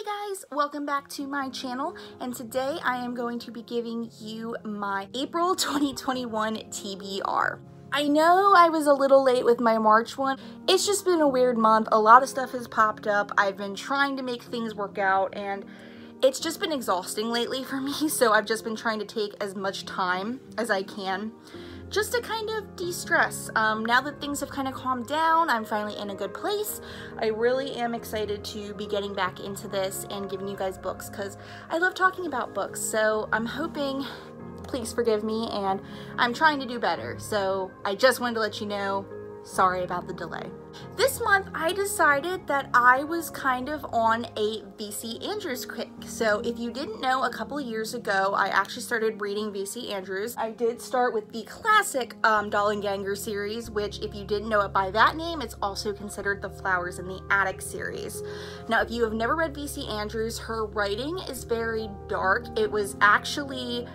guys, welcome back to my channel, and today I am going to be giving you my April 2021 TBR. I know I was a little late with my March one. It's just been a weird month. A lot of stuff has popped up. I've been trying to make things work out, and it's just been exhausting lately for me, so I've just been trying to take as much time as I can just to kind of de-stress. Now that things have kind of calmed down, I'm finally in a good place. I really am excited to be getting back into this and giving you guys books because I love talking about books. So I'm hoping, please forgive me, and I'm trying to do better. So I just wanted to let you know, sorry about the delay. This month, I decided that I was kind of on a V.C. Andrews kick. So if you didn't know, a couple years ago, I actually started reading V.C. Andrews. I did start with the classic Dollanganger series, which if you didn't know it by that name, it's also considered the Flowers in the Attic series. Now, if you have never read V.C. Andrews, her writing is very dark. It was actually,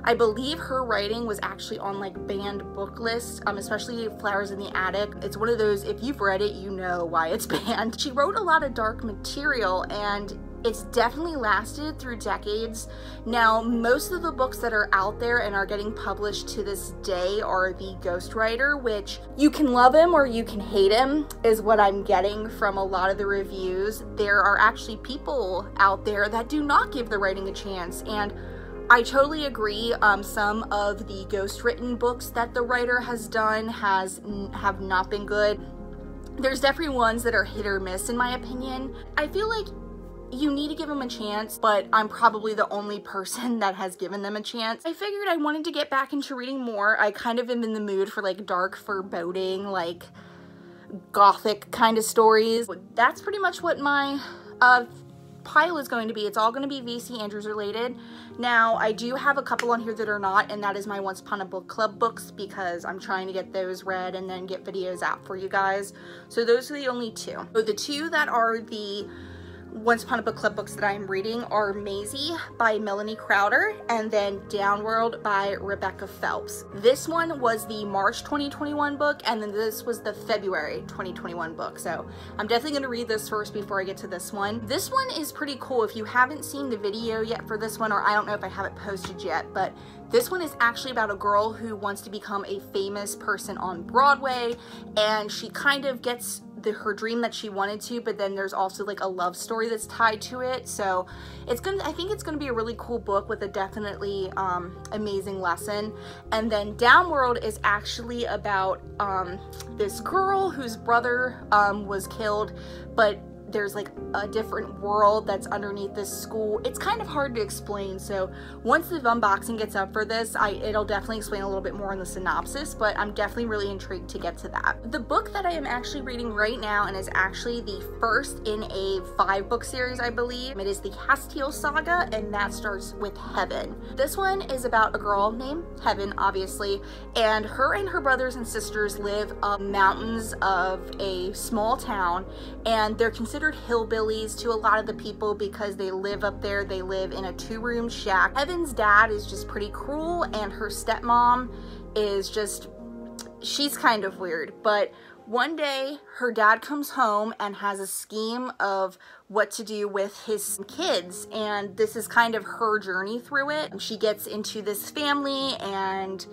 I believe her writing was actually on like banned book lists, especially Flowers in the Attic. It's one of those, if you've read it, you know why it's banned. She wrote a lot of dark material, and it's definitely lasted through decades. Now, most of the books that are out there and are getting published to this day are the ghostwriter, which you can love him or you can hate him, is what I'm getting from a lot of the reviews. There are actually people out there that do not give the writing a chance, and I totally agree. Some of the ghostwritten books that the writer has done have not been good. There's definitely ones that are hit or miss in my opinion. I feel like you need to give them a chance, but I'm probably the only person that has given them a chance. I figured I wanted to get back into reading more. I kind of am in the mood for like dark foreboding, like gothic kind of stories. That's pretty much what my pile is going to be. It's all going to be V.C. Andrews related. Now, I do have a couple on here that are not, and that is my Once Upon a Book Club books, because I'm trying to get those read and then get videos out for you guys. So those are the only two. So the two that are the Once Upon a Book Club books that I'm reading are Maisie by Melanie Crowder and then Downworld by Rebecca Phelps. This one was the March 2021 book, and then this was the February 2021 book. So I'm definitely going to read this first before I get to this one. This one is pretty cool. If you haven't seen the video yet for this one, or I don't know if I have it posted yet, but this one is actually about a girl who wants to become a famous person on Broadway, and she kind of gets her dream that she wanted to, but then there's also like a love story that's tied to it. So I think it's gonna be a really cool book with a definitely amazing lesson. And then Downworld is actually about this girl whose brother was killed, but there's like a different world that's underneath this school. It's kind of hard to explain, so once the unboxing gets up for this, it'll definitely explain a little bit more in the synopsis, but I'm definitely really intrigued to get to that. The book that I am actually reading right now, and is actually the first in a 5-book series, I believe, it is the Castiel Saga, and that starts with Heaven. This one is about a girl named Heaven, obviously, and her brothers and sisters live up mountains of a small town, and they're considered hillbillies to a lot of the people because they live up there. They live in a 2-room shack. Heaven's dad is just pretty cruel, and her stepmom is just, she's kind of weird. But one day her dad comes home and has a scheme of what to do with his kids, and this is kind of her journey through it. She gets into this family, and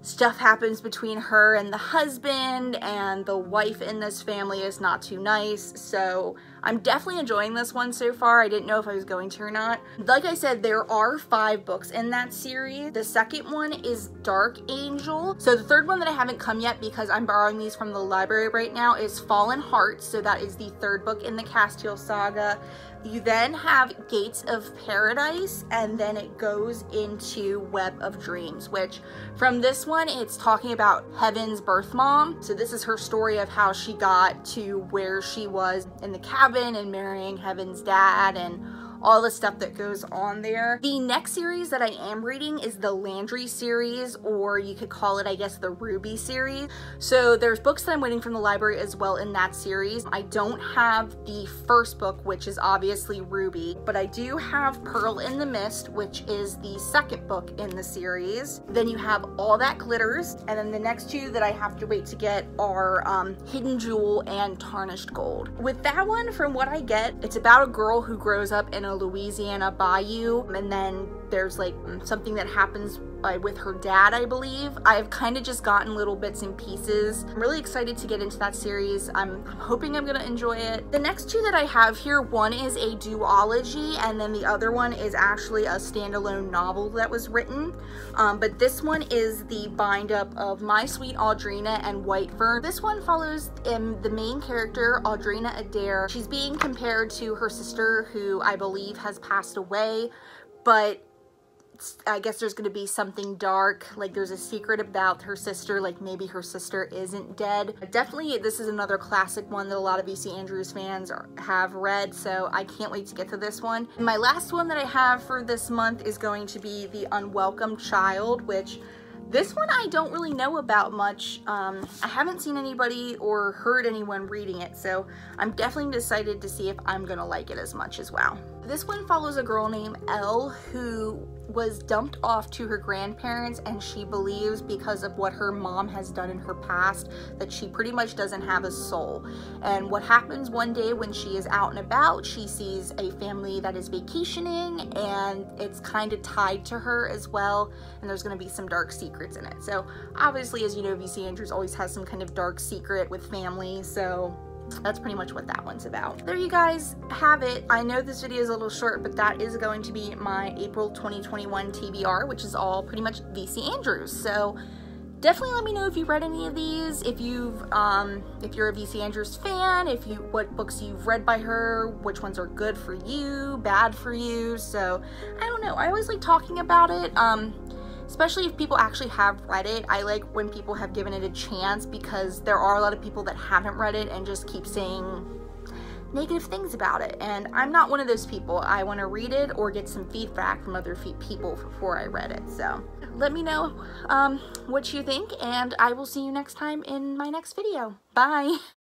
stuff happens between her and the husband, and the wife in this family is not too nice. So I'm definitely enjoying this one so far. I didn't know if I was going to or not. Like I said, there are 5 books in that series. The second one is Dark Angel. So the third one that I haven't come yet, because I'm borrowing these from the library right now, is Fallen Hearts. So that is the 3rd book in the Castiel Saga. You then have Gates of Paradise, and then it goes into Web of Dreams, which from this one, it's talking about Heaven's birth mom. So this is her story of how she got to where she was in the cabin and marrying Heaven's dad and all the stuff that goes on there. The next series that I am reading is the Landry series, or you could call it, I guess, the Ruby series. So there's books that I'm waiting from the library as well in that series. I don't have the first book, which is obviously Ruby, but I do have Pearl in the Mist, which is the second book in the series. Then you have All That Glitters, and then the next two that I have to wait to get are Hidden Jewel and Tarnished Gold. With that one, from what I get, it's about a girl who grows up in a Louisiana bayou, and then there's like something that happens with her dad, I believe. I've kind of just gotten little bits and pieces. I'm really excited to get into that series. I'm hoping I'm gonna enjoy it. The next two that I have here, one is a duology, and then the other one is actually a standalone novel that was written. But this one is the bind up of My Sweet Audrina and White Fern. This one follows the main character, Audrina Adair. She's being compared to her sister, who I believe has passed away, but I guess there's going to be something dark, like there's a secret about her sister, like maybe her sister isn't dead. Definitely, this is another classic one that a lot of V.C. Andrews fans have read, so I can't wait to get to this one. And my last one that I have for this month is going to be The Unwelcome Child, which this one I don't really know about much. I haven't seen anybody or heard anyone reading it, so I'm definitely decided to see if I'm gonna like it as much as well. This one follows a girl named Elle who was dumped off to her grandparents, and she believes because of what her mom has done in her past that she pretty much doesn't have a soul. And what happens one day when she is out and about, she sees a family that is vacationing, and it's kind of tied to her as well, and there's going to be some dark secrets in it. So obviously, as you know, V.C. Andrews always has some kind of dark secret with family, so that's pretty much what that one's about. There you guys have it. I know this video is a little short, but that is going to be my April 2021 TBR, which is all pretty much V.C. Andrews. So definitely let me know if you read any of these, if you're a V.C. Andrews fan, what books you've read by her, which ones are good for you, bad for you. So I don't know. I always like talking about it. Especially if people actually have read it. I like when people have given it a chance, because there are a lot of people that haven't read it and just keep saying negative things about it, and I'm not one of those people. I want to read it or get some feedback from other people before I read it. So let me know what you think, and I will see you next time in my next video. Bye!